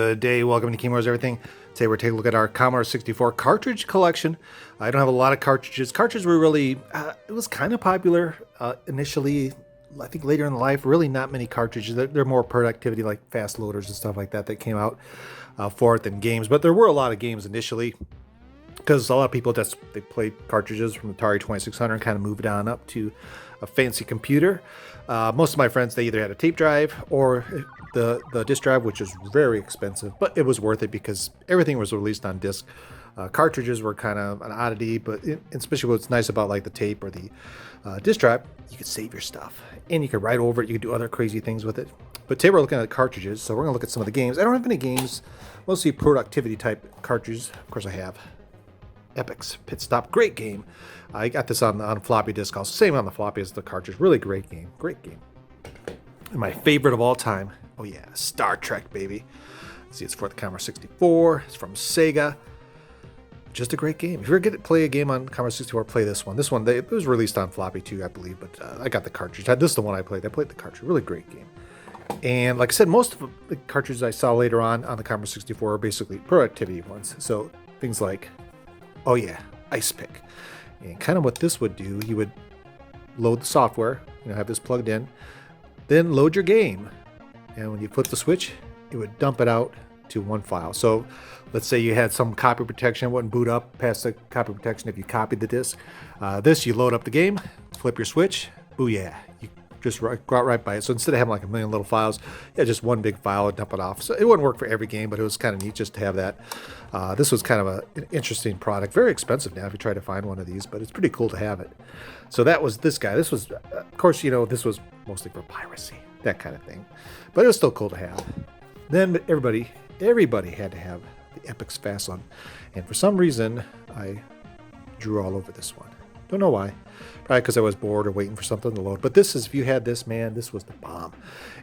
Good day, welcome to Commodore Everything. Today we're taking a look at our Commodore 64 cartridge collection. I don't have a lot of cartridges. Cartridges were really, it was kind of popular initially. I think later in life, really not many cartridges. They're more productivity like fast loaders and stuff like that that came out for it than games. But there were a lot of games initially because a lot of people they played cartridges from the Atari 2600 and kind of moved on up to a fancy computer. Most of my friends, they either had a tape drive or the disc drive, which is very expensive, but it was worth it because everything was released on disc. Cartridges were kind of an oddity, but especially what's nice about like the tape or the disc drive, you could save your stuff and you could write over it. You could do other crazy things with it. But today we're looking at cartridges, so we're gonna look at some of the games. I don't have any games, mostly productivity type cartridges. Of course I have Epic's Pit Stop, great game. I got this on floppy disk, also same on the floppy as the cartridge. Really great game, great game. And my favorite of all time, oh yeah, Star Trek, baby. See, it's for the Commodore 64. It's from Sega. Just a great game. If you ever get to play a game on Commodore 64, play this one. This one, it was released on floppy too, I believe, but I got the cartridge. This is the one I played. I played the cartridge. Really great game. And like I said, most of the cartridges I saw later on the Commodore 64 are basically productivity ones. So things like, oh yeah, Ice Pick. And kind of what this would do, you would load the software, have this plugged in, then load your game. And when you flip the switch, it would dump it out to one file. So let's say you had some copy protection, wouldn't boot up past the copy protection if you copied the disk. You load up the game, flip your switch, booyah, you just go out right by it. So instead of having like a million little files, just one big file and dump it off. So it wouldn't work for every game, but it was kind of neat just to have that. This was kind of an interesting product. Very expensive now if you try to find one of these, but it's pretty cool to have it. So that was this guy. This was, of course, this was mostly for piracy, that kind of thing. But it was still cool to have. Then everybody had to have the Epic's Fast One. And for some reason, I drew all over this one. Don't know why. Probably because I was bored or waiting for something to load. But this is, if you had this, man, this was the bomb.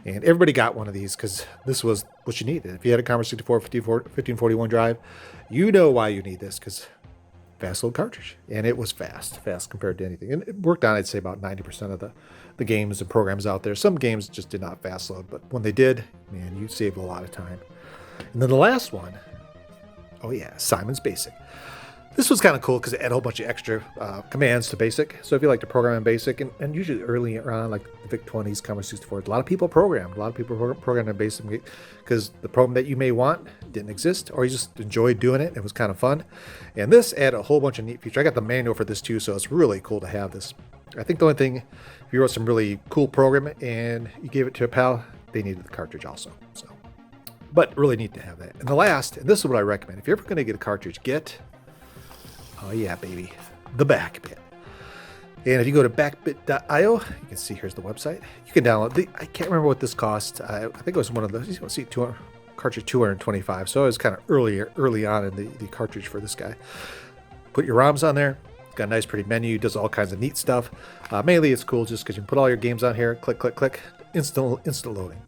And everybody got one of these because this was what you needed. If you had a Commodore 64 1541 drive, you know why you need this, because fast load cartridge. And it was fast compared to anything. And it worked on, I'd say, about 90% of the games and programs out there. Some games just did not fast load, but when they did, man, you saved a lot of time. And then the last one, oh yeah, Simon's Basic. This was kind of cool because it had a whole bunch of extra commands to BASIC. So if you like to program in BASIC, and usually early on, like the VIC-20s, Commodore 64, a lot of people programmed. A lot of people programmed in BASIC because the program that you may want didn't exist, or you just enjoyed doing it. It was kind of fun. And this added a whole bunch of neat features. I got the manual for this too, so it's really cool to have this. I think the only thing, if you wrote some really cool program and you gave it to a pal, they needed the cartridge also. So, but really neat to have that. And the last, and this is what I recommend, if you're ever going to get a cartridge, oh yeah, baby, the Backbit. And if you go to backbit.io, you can see here's the website. You can download. I can't remember what this cost. I think it was one of those. You can see cartridge 225. So it was kind of early on in the cartridge for this guy. Put your ROMs on there. Got a nice, pretty menu. Does all kinds of neat stuff. Mainly, it's cool just because you can put all your games on here. Click, click, click. Instant loading.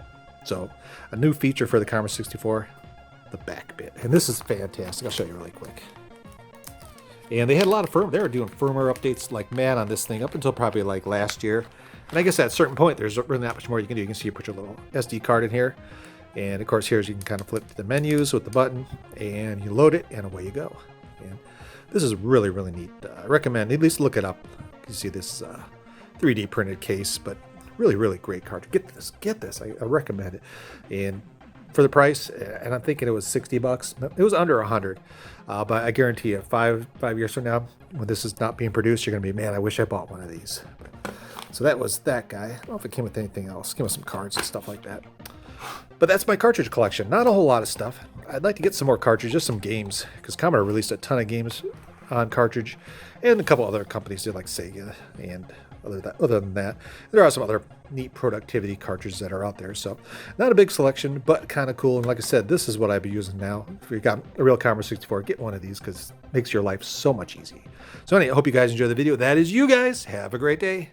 So a new feature for the Commodore 64, the Backbit, and this is fantastic. I'll show you really quick. And they had a lot of firmware. They were doing firmware updates like mad on this thing up until probably like last year. And I guess at a certain point, there's really not much more you can do. You can see you put your little SD card in here. And of course, here's you can kind of flip to the menus with the button and you load it and away you go. And this is really, really neat. I recommend at least look it up. You see this 3D printed case, but really, really great card. Get this. I recommend it. And for the price, and I'm thinking it was $60. It was under 100, but I guarantee you, five years from now, when this is not being produced, you're gonna be, man, I wish I bought one of these. So that was that guy. I don't know if it came with anything else. It came with some cards and stuff like that. But that's my cartridge collection. Not a whole lot of stuff. I'd like to get some more cartridges, some games, because Commodore released a ton of games on cartridge, and a couple other companies did, like Sega. And other than that, there are some other neat productivity cartridges that are out there. So not a big selection, but kind of cool. And like I said, this is what I'd be using now. If you got a real Commodore 64, get one of these because it makes your life so much easier. So anyway, I hope you guys enjoy the video. That is you guys. Have a great day.